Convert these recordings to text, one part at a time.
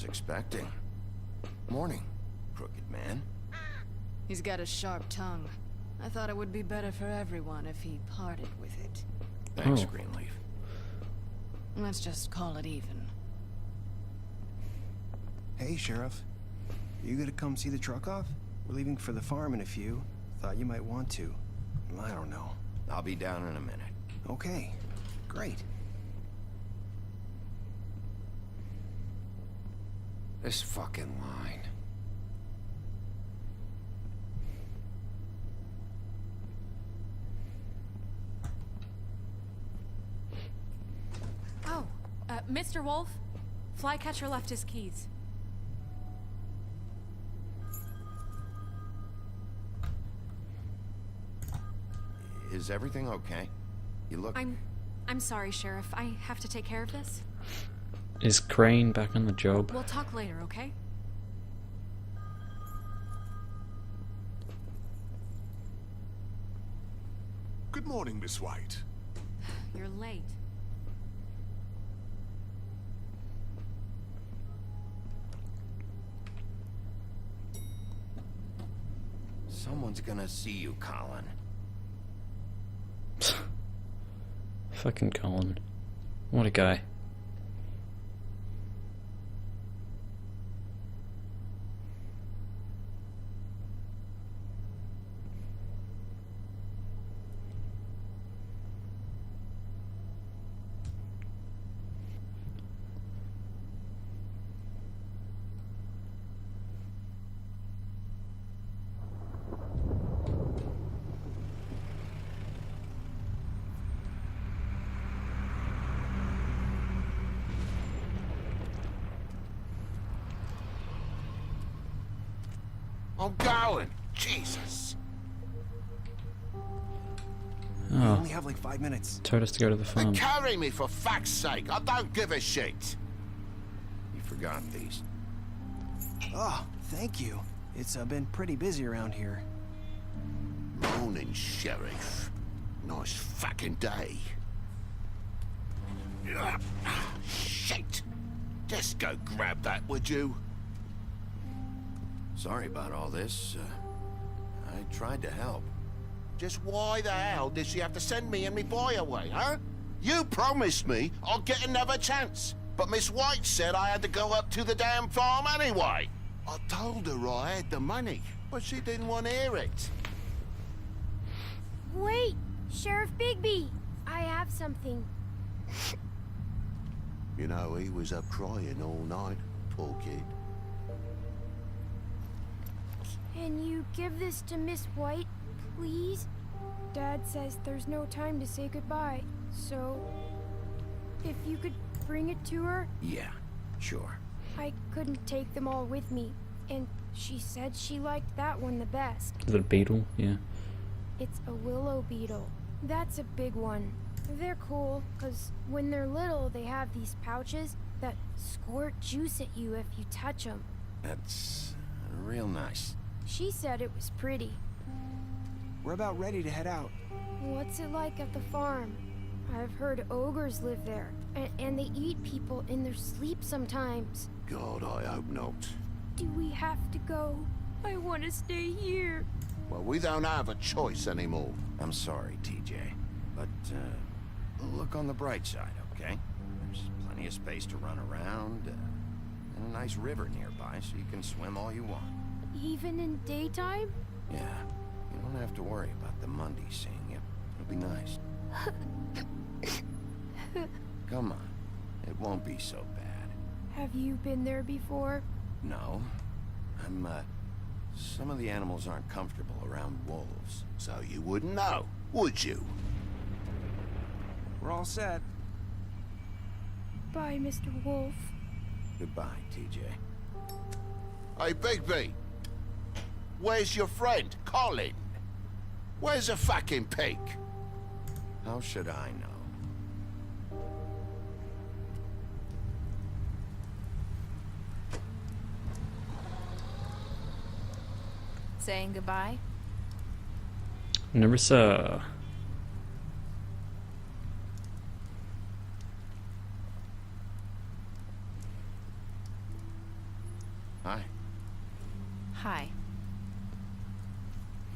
was expecting. Morning, crooked man. He's got a sharp tongue. I thought it would be better for everyone if he parted with it. Thanks, Greenleaf. Let's just call it even. Hey, Sheriff. You gonna come see the truck off? We're leaving for the farm in a few. Thought you might want to. I don't know. I'll be down in a minute. Okay, great. This fucking line. Oh, Mr. Wolf, Flycatcher left his keys. Is everything okay? You look... I'm sorry, Sheriff. I have to take care of this. Is Crane back on the job? We'll talk later, okay? Good morning, Miss White. You're late. Someone's gonna see you, Colin. Fucking Colin. What a guy. I'm going! Jesus! We Oh, only have like 5 minutes. told us to go to the farm. Carry me, for fuck's sake! I don't give a shit! You forgot these. Oh, thank you. It's been pretty busy around here. Morning, Sheriff. Nice fucking day. Shit! Just go grab that, would you? Sorry about all this. I tried to help. Just why the hell did she have to send me and me boy away, huh? You promised me I'd get another chance, but Miss White said I had to go up to the damn farm anyway. I told her I had the money, but she didn't want to hear it. Wait, Sheriff Bigby, I have something. You know, he was up crying all night, poor kid. Can you give this to Miss White, please? Dad says there's no time to say goodbye, so if you could bring it to her. Yeah, sure. I couldn't take them all with me, and she said she liked that one the best. Is it a beetle? Yeah. It's a willow beetle. That's a big one. They're cool, because when they're little, they have these pouches that squirt juice at you if you touch them. That's real nice. She said it was pretty. We're about ready to head out. What's it like at the farm? I've heard ogres live there, and they eat people in their sleep sometimes. God, I hope not. Do we have to go? I want to stay here. Well, we don't have a choice anymore. I'm sorry, TJ, but look on the bright side, okay? There's plenty of space to run around, and a nice river nearby, so you can swim all you want. Even in daytime? Yeah, you don't have to worry about the Mundy seeing you. It'll be nice. Come on, it won't be so bad. Have you been there before? No, some of the animals aren't comfortable around wolves, so you wouldn't know, would you? We're all set. Bye, Mr. Wolf. Goodbye, TJ. Hey, Bigby! Where's your friend, Colin? Where's the fucking pig? How should I know? Saying goodbye? Never saw.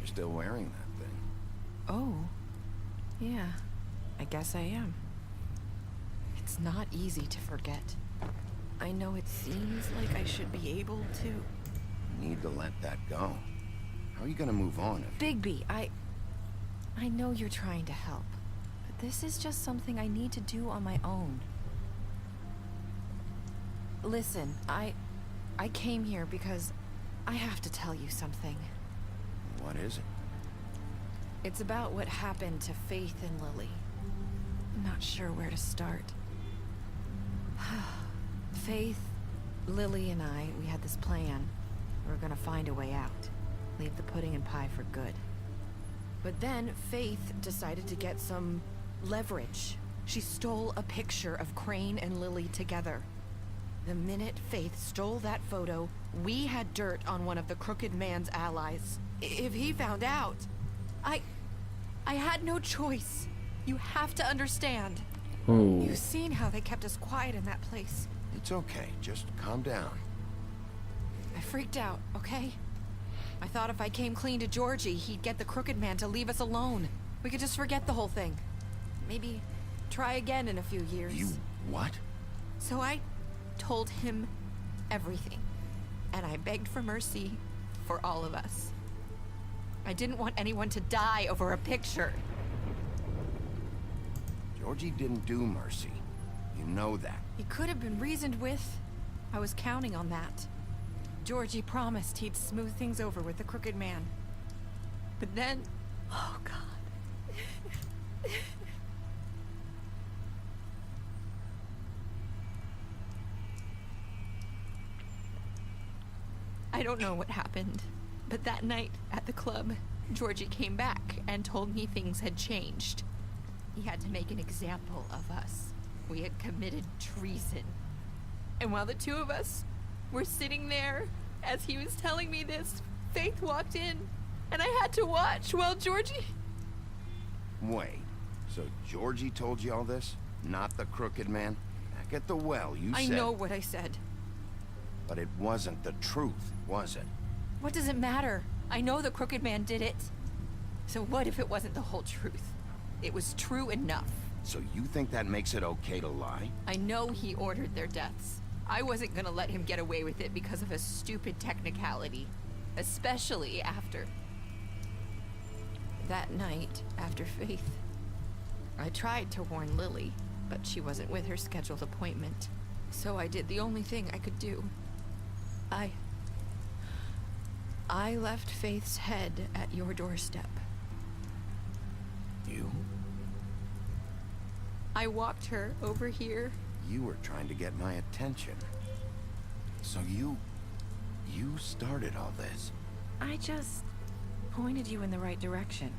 You're still wearing that thing. Oh. Yeah. I guess I am. It's not easy to forget. I know it seems like I should be able to. You need to let that go. How are you gonna move on if... Bigby, I know you're trying to help, but this is just something I need to do on my own. Listen, I came here because I have to tell you something. What is it? It's about what happened to Faith and Lily. I'm not sure where to start. Faith, Lily, and we had this plan. We were gonna find a way out. Leave the pudding and pie for good. But then Faith decided to get some leverage. She stole a picture of Crane and Lily together. The minute Faith stole that photo, we had dirt on one of the Crooked Man's allies. If he found out, I had no choice. You have to understand. Ooh. You've seen how they kept us quiet in that place. It's okay. Just calm down. I freaked out, okay? I thought if I came clean to Georgie, he'd get the Crooked Man to leave us alone. We could just forget the whole thing. Maybe try again in a few years. You... what? So I told him everything. And I begged for mercy for all of us. I didn't want anyone to die over a picture. Georgie didn't do mercy. You know that. He could have been reasoned with. I was counting on that. Georgie promised he'd smooth things over with the Crooked Man. But then... oh, God. I don't know what happened, but that night at the club, Georgie came back and told me things had changed. He had to make an example of us. We had committed treason. And while the two of us were sitting there, as he was telling me this, Faith walked in, and I had to watch while Georgie... Wait. So Georgie told you all this? Not the Crooked Man? Back at the well, you said... I know what I said. But it wasn't the truth, was it? What does it matter? I know the Crooked Man did it. So what if it wasn't the whole truth? It was true enough. So you think that makes it okay to lie? I know he ordered their deaths. I wasn't gonna let him get away with it because of a stupid technicality. Especially after... that night, after Faith. I tried to warn Lily, but she wasn't with her scheduled appointment. So I did the only thing I could do. I left Faith's head at your doorstep. You? I walked her over here. You were trying to get my attention. So you started all this. I just pointed you in the right direction.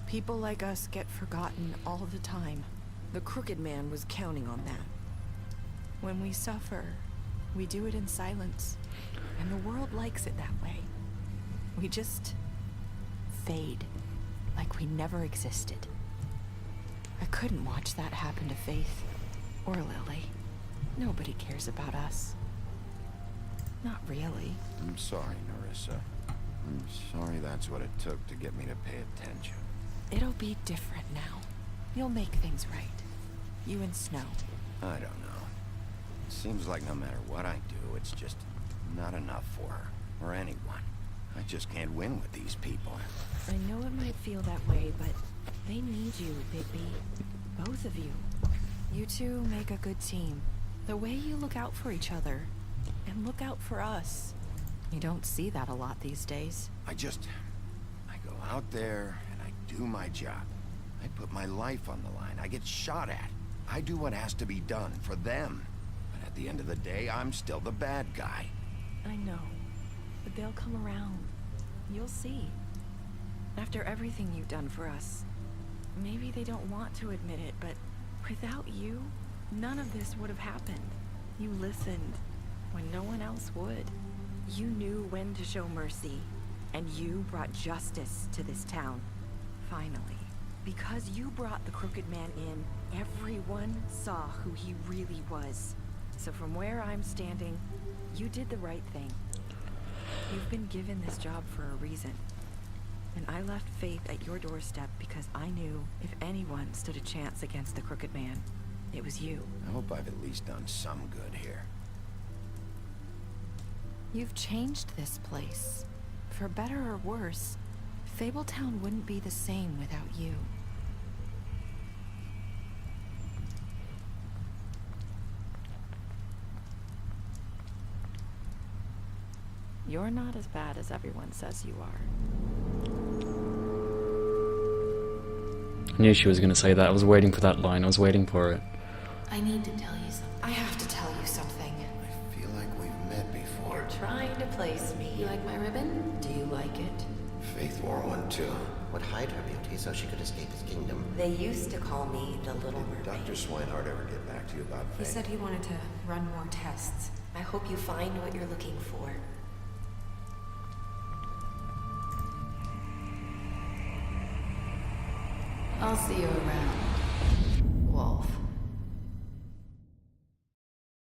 People like us get forgotten all the time. The Crooked Man was counting on that. When we suffer, we do it in silence. And the world likes it that way. We just fade, like we never existed. I couldn't watch that happen to Faith or Lily. Nobody cares about us. Not really. I'm sorry, Narissa. I'm sorry that's what it took to get me to pay attention. It'll be different now. You'll make things right. You and Snow. I don't know. It seems like no matter what I do, it's just not enough for her, or anyone. I just can't win with these people. I know it might feel that way, but they need you, Bigby. Both of you. You two make a good team. The way you look out for each other, and look out for us. You don't see that a lot these days. I go out there and I do my job. I put my life on the line. I get shot at. I do what has to be done for them. But at the end of the day, I'm still the bad guy. I know, but they'll come around. You'll see. After everything you've done for us, maybe they don't want to admit it, but without you, none of this would have happened. You listened when no one else would. You knew when to show mercy, and you brought justice to this town. Finally. Because you brought the Crooked Man in, everyone saw who he really was. So from where I'm standing, you did the right thing. You've been given this job for a reason. And I left Faith at your doorstep because I knew if anyone stood a chance against the Crooked Man, it was you. I hope I've at least done some good here. You've changed this place. For better or worse, Fabletown wouldn't be the same without you. You're not as bad as everyone says you are. I knew she was going to say that. I was waiting for that line. I was waiting for it. I need to tell you something. I have to tell you something. I feel like we've met before. You're trying to place me. You like my ribbon? Do you like it? Faith wore one too. Would hide her beauty so she could escape his kingdom. They used to call me the Little Mermaid. Dr. Swinehart ever get back to you about He Faith? said he wanted to run more tests. I hope you find what you're looking for. I'll see you around.